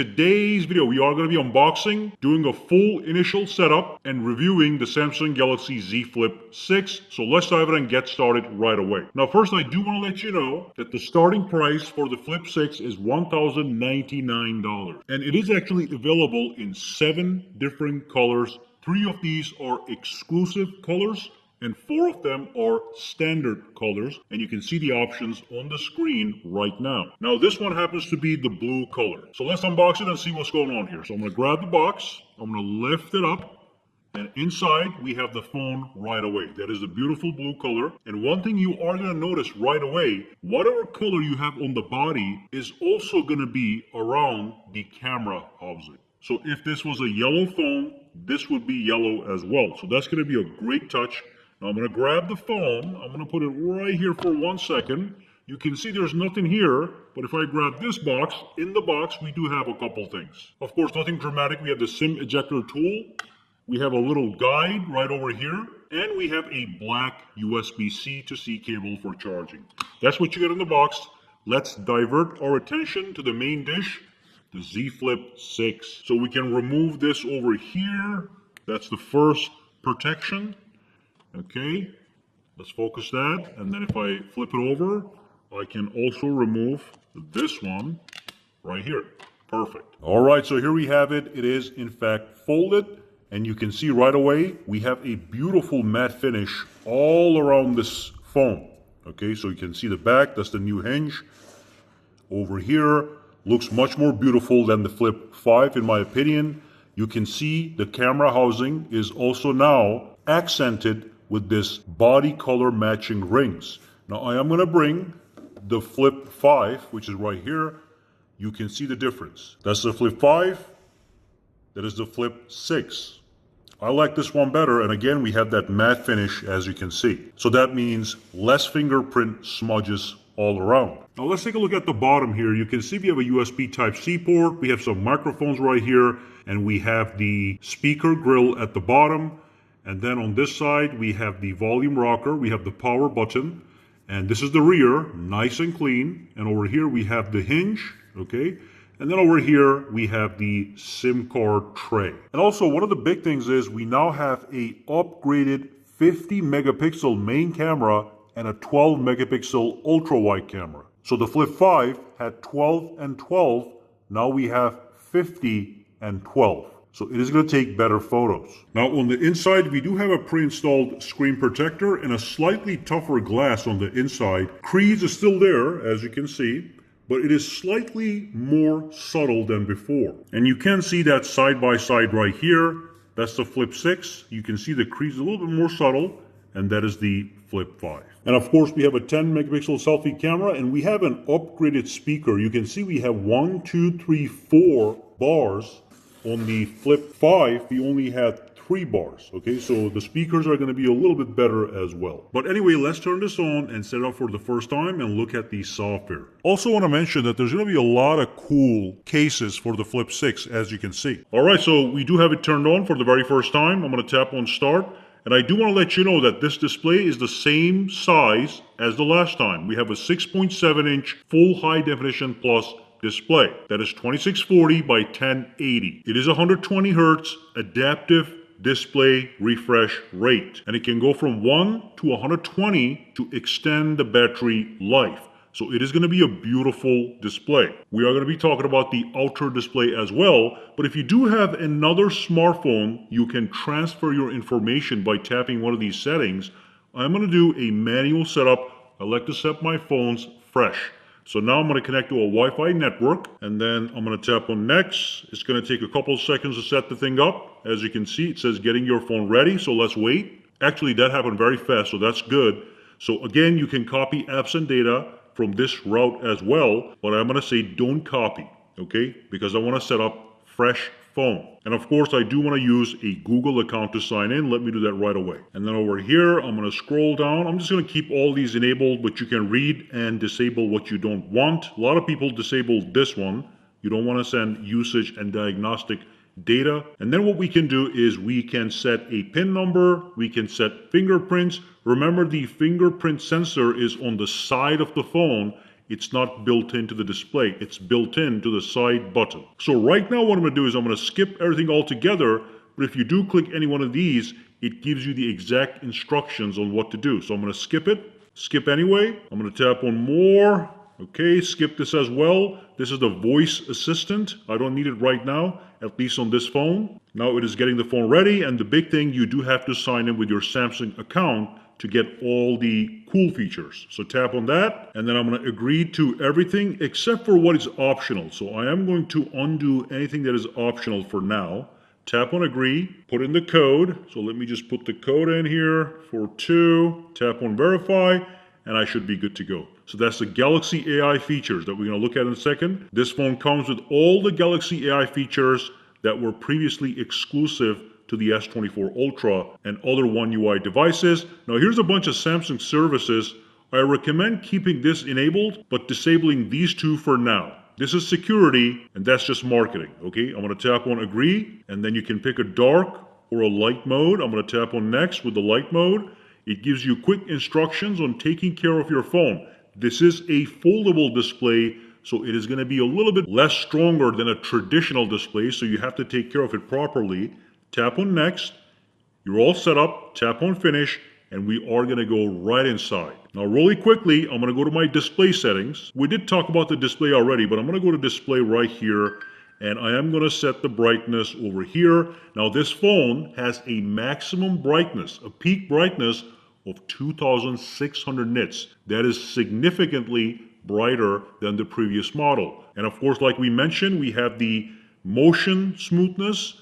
Today's video, we are going to be unboxing, doing a full initial setup, and reviewing the Samsung Galaxy Z Flip 6. So let's dive in and get started right away. Now first, I do want to let you know that the starting price for the Flip 6 is $1,099. And it is actually available in 7 different colors. 3 of these are exclusive colors, and 4 of them are standard colors, and you can see the options on the screen right now. Now this one happens to be the blue color. So let's unbox it and see what's going on here. So I'm going to grab the box, I'm going to lift it up, and inside we have the phone right away. That is the beautiful blue color. And one thing you are going to notice right away, whatever color you have on the body is also going to be around the camera housing. So if this was a yellow phone, this would be yellow as well. So that's going to be a great touch. Now I'm going to grab the phone, I'm going to put it right here for 1 second. You can see there's nothing here, but if I grab this box, in the box we do have a couple things. Of course, nothing dramatic. We have the SIM ejector tool, we have a little guide right over here, and we have a black USB-C to C cable for charging. That's what you get in the box. Let's divert our attention to the main dish, the Z Flip 6. So we can remove this over here. That's the first protection. Okay, let's focus that, and then if I flip it over, I can also remove this one right here. Perfect. All right, so here we have it. It is in fact folded, and you can see right away we have a beautiful matte finish all around this phone. Okay, so you can see the back, that's the new hinge. Over here, looks much more beautiful than the Flip 5 in my opinion. You can see the camera housing is also now accented with this body color matching rings. Now I am going to bring the Flip 5, which is right here. You can see the difference. That's the Flip 5. That is the Flip 6. I like this one better, and again we have that matte finish as you can see. So that means less fingerprint smudges all around. Now let's take a look at the bottom here. You can see we have a USB Type-C port. We have some microphones right here, and we have the speaker grill at the bottom. And then on this side, we have the volume rocker, we have the power button, and this is the rear, nice and clean. And over here, we have the hinge, okay? And then over here, we have the SIM card tray. And also, one of the big things is we now have a upgraded 50 megapixel main camera and a 12 megapixel ultra wide camera. So the Flip 5 had 12 and 12, now we have 50 and 12. So it is going to take better photos. Now on the inside, we do have a pre-installed screen protector and a slightly tougher glass on the inside. Crease is still there, as you can see, but it is slightly more subtle than before. And you can see that side by side right here. That's the Flip 6. You can see the crease is a little bit more subtle, and that is the Flip 5. And of course, we have a 10 megapixel selfie camera, and we have an upgraded speaker. You can see we have 1, 2, 3, 4 bars. On the Flip 5, we only had 3 bars, okay? So the speakers are going to be a little bit better as well. But anyway, let's turn this on and set it up for the first time and look at the software. Also want to mention that there's going to be a lot of cool cases for the Flip 6, as you can see. All right, so we do have it turned on for the very first time. I'm going to tap on start. And I do want to let you know that this display is the same size as the last time. We have a 6.7-inch full high definition plus display. That is 2640 by 1080. It is 120 Hertz adaptive display refresh rate, and it can go from 1 to 120 to extend the battery life. So it is going to be a beautiful display. We are going to be talking about the outer display as well, but if you do have another smartphone, you can transfer your information by tapping one of these settings. I'm going to do a manual setup. I like to set my phones fresh. So now I'm going to connect to a Wi-Fi network, and then I'm going to tap on next. It's going to take a couple of seconds to set the thing up. As you can see, it says getting your phone ready, so let's wait. Actually, that happened very fast, so that's good. So again, you can copy apps and data from this route as well, but I'm going to say don't copy, okay? Because I want to set up fresh phone. And of course, I do want to use a Google account to sign in. Let me do that right away. And then over here, I'm going to scroll down. I'm just going to keep all these enabled, but you can read and disable what you don't want. A lot of people disable this one. You don't want to send usage and diagnostic data. And then what we can do is we can set a PIN number. We can set fingerprints. Remember, the fingerprint sensor is on the side of the phone it's not built into the display. It's built into the side button. So right now what I'm going to do is I'm going to skip everything altogether, but if you do click any one of these, it gives you the exact instructions on what to do. So I'm going to skip it, skip anyway. I'm going to tap on more. Okay, skip this as well. This is the voice assistant. I don't need it right now, at least on this phone. Now it is getting the phone ready, and the big thing, you do have to sign in with your Samsung account to get all the cool features. So tap on that, and then I'm going to agree to everything except for what is optional. So I am going to undo anything that is optional for now. Tap on agree, put in the code. So let me just put the code in here for 2, tap on verify, and I should be good to go. So that's the Galaxy AI features that we're going to look at in a second. This phone comes with all the Galaxy AI features that were previously exclusive to the S24 Ultra and other One UI devices. Now here's a bunch of Samsung services. I recommend keeping this enabled, but disabling these two for now. This is security, and that's just marketing, okay? I'm gonna tap on agree, and then you can pick a dark or a light mode. I'm gonna tap on next with the light mode. It gives you quick instructions on taking care of your phone. This is a foldable display, so it is gonna be a little bit less stronger than a traditional display, so you have to take care of it properly. Tap on next, you're all set up, tap on finish, and we are going to go right inside. Now really quickly, I'm going to go to my display settings. We did talk about the display already, but I'm going to go to display right here, and I am going to set the brightness over here. Now this phone has a maximum brightness, a peak brightness of 2600 nits. That is significantly brighter than the previous model. And of course, like we mentioned, we have the motion smoothness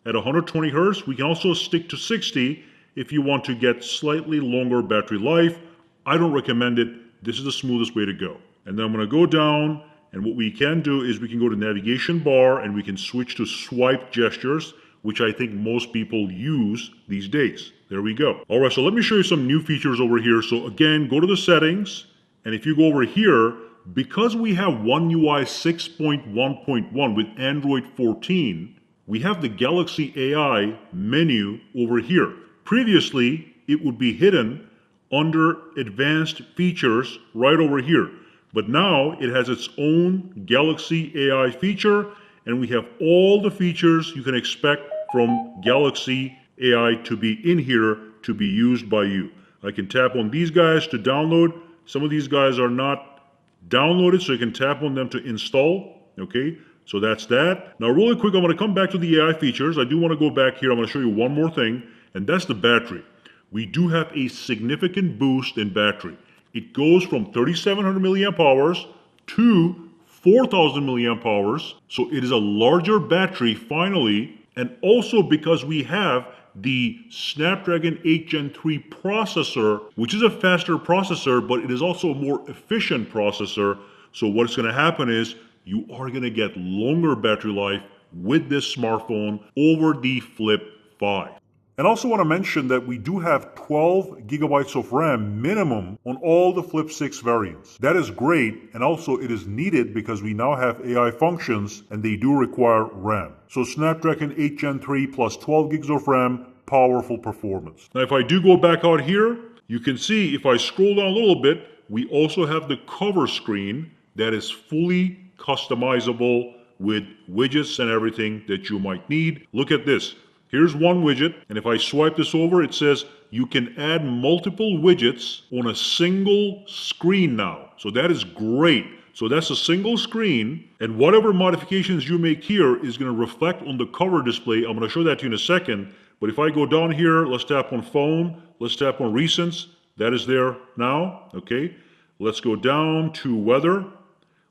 at 120 Hertz. We can also stick to 60 if you want to get slightly longer battery life. I don't recommend it. This is the smoothest way to go. And then I'm going to go down, and what we can do is we can go to navigation bar and we can switch to swipe gestures, which I think most people use these days. There we go. All right, so let me show you some new features over here. So again, go to the settings, and if you go over here, because we have One UI 6.1.1 with Android 14, we have the Galaxy AI menu over here. Previously, it would be hidden under advanced features right over here. But now it has its own Galaxy AI feature, and we have all the features you can expect from Galaxy AI to be in here to be used by you. I can tap on these guys to download. Some of these guys are not downloaded, so you can tap on them to install. Okay. So that's that. Now really quick, I'm going to come back to the AI features. I do want to go back here. I'm going to show you one more thing, and that's the battery. We do have a significant boost in battery. It goes from 3700 milliamp hours to 4000 milliamp hours. So it is a larger battery finally, and also because we have the Snapdragon 8 Gen 3 processor, which is a faster processor, but it is also a more efficient processor. So what's going to happen is you are going to get longer battery life with this smartphone over the Flip 5. And also want to mention that we do have 12 gigabytes of RAM minimum on all the Flip 6 variants. That is great, and also it is needed because we now have AI functions and they do require RAM. So Snapdragon 8 Gen 3 plus 12 gigs of RAM, powerful performance. Now if I do go back out here, you can see if I scroll down a little bit, we also have the cover screen that is fully customizable with widgets and everything that you might need. Look at this. Here's one widget, and if I swipe this over, it says you can add multiple widgets on a single screen now. So that is great. So that's a single screen, and whatever modifications you make here is going to reflect on the cover display. I'm going to show that to you in a second. But if I go down here, let's tap on phone, let's tap on recents. That is there now. Okay. Let's go down to weather.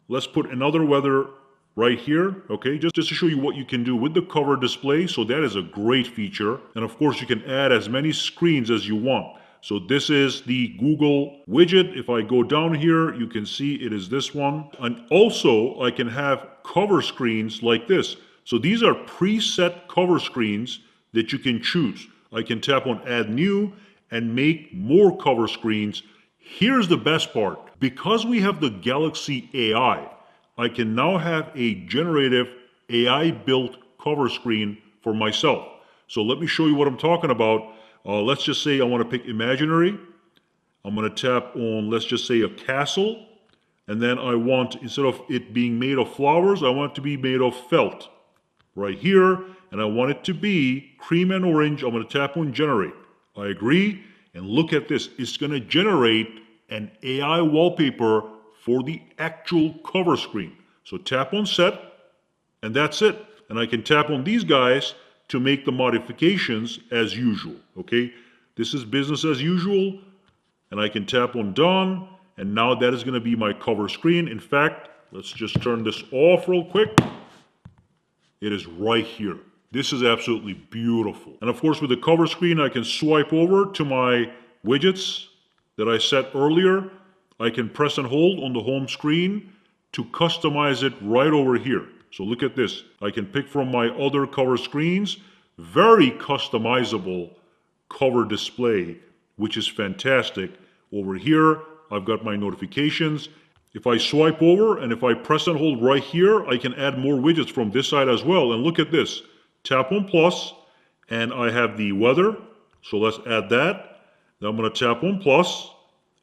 Let's put another weather right here, okay, just to show you what you can do with the cover display. So that is a great feature. And of course, you can add as many screens as you want. So this is the Google widget. If I go down here, you can see it is this one. And also, I can have cover screens like this. So these are preset cover screens that you can choose. I can tap on Add New and make more cover screens. Here's the best part. Because we have the Galaxy AI, I can now have a generative AI-built cover screen for myself. So let me show you what I'm talking about. Let's just say I want to pick imaginary. I'm going to tap on, let's just say, a castle. And then I want, instead of it being made of flowers, I want it to be made of felt. Right here, and I want it to be cream and orange. I'm going to tap on generate. I agree, and look at this. It's going to generate an AI wallpaper for the actual cover screen. So tap on set, and that's it. And I can tap on these guys to make the modifications as usual, okay? This is business as usual, and I can tap on done, and now that is going to be my cover screen. In fact, let's just turn this off real quick. It is right here. This is absolutely beautiful. And of course, with the cover screen, I can swipe over to my widgets that I set earlier. I can press and hold on the home screen to customize it right over here. So look at this. I can pick from my other cover screens. Very customizable cover display, which is fantastic. Over here, I've got my notifications. If I swipe over and if I press and hold right here, I can add more widgets from this side as well. And look at this. Tap on plus, and I have the weather. So let's add that. Now I'm going to tap on plus,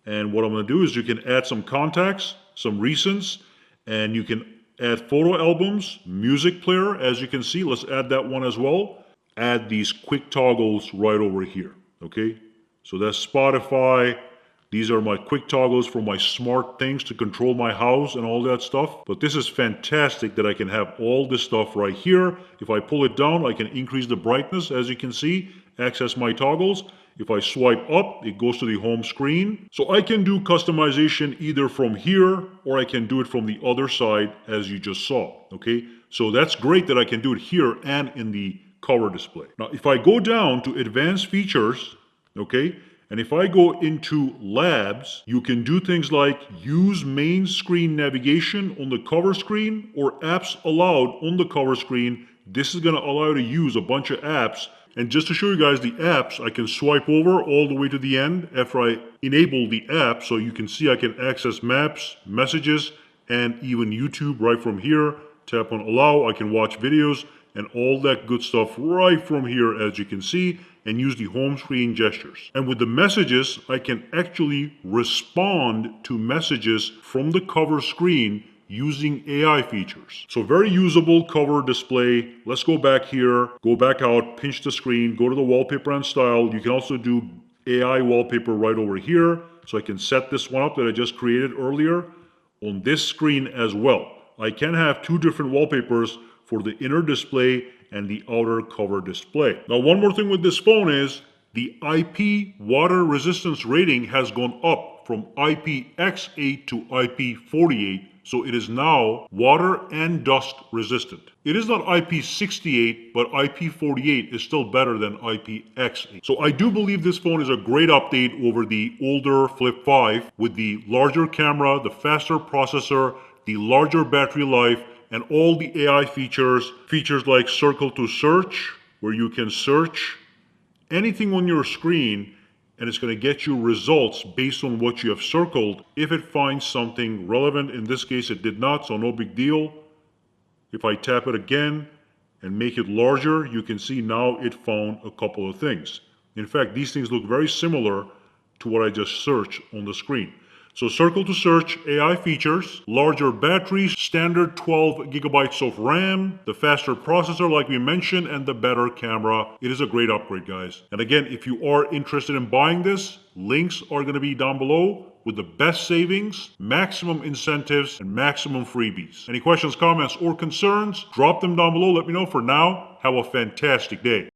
and what I'm going to do is you can add some contacts, some recents, and you can add photo albums, music player, as you can see. Let's add that one as well. Add these quick toggles right over here. Okay, so that's Spotify. These are my quick toggles for my smart things to control my house and all that stuff. But this is fantastic that I can have all this stuff right here. If I pull it down, I can increase the brightness, as you can see, access my toggles. If I swipe up, it goes to the home screen. So I can do customization either from here or I can do it from the other side, as you just saw, okay? So that's great that I can do it here and in the cover display. Now, if I go down to advanced features, okay, and if I go into labs, you can do things like use main screen navigation on the cover screen or apps allowed on the cover screen. This is going to allow you to use a bunch of apps. And just to show you guys the apps, I can swipe over all the way to the end after I enable the app. So you can see I can access maps, messages, and even YouTube right from here. Tap on allow, I can watch videos and all that good stuff right from here, as you can see, and use the home screen gestures. And with the messages, I can actually respond to messages from the cover screen using AI features. So very usable cover display. Let's go back here, go back out, pinch the screen, go to the wallpaper and style. You can also do AI wallpaper right over here. So I can set this one up that I just created earlier on this screen as well. I can have two different wallpapers for the inner display and the outer cover display. Now, one more thing with this phone is the IP water resistance rating has gone up from IPX8 to IP48, so it is now water and dust resistant. It is not IP68, but IP48 is still better than IPX8. So I do believe this phone is a great update over the older Flip 5 with the larger camera, the faster processor, the larger battery life, and all the AI features like circle to search, where you can search anything on your screen and it's going to get you results based on what you have circled if it finds something relevant. In this case, it did not, so no big deal. If I tap it again and make it larger, you can see now it found a couple of things. In fact, these things look very similar to what I just searched on the screen. So circle to search, AI features, larger battery, standard 12 gigabytes of RAM, the faster processor like we mentioned, and the better camera. It is a great upgrade, guys. And again, if you are interested in buying this, links are going to be down below with the best savings, maximum incentives, and maximum freebies. Any questions, comments, or concerns, drop them down below. Let me know. For now, have a fantastic day.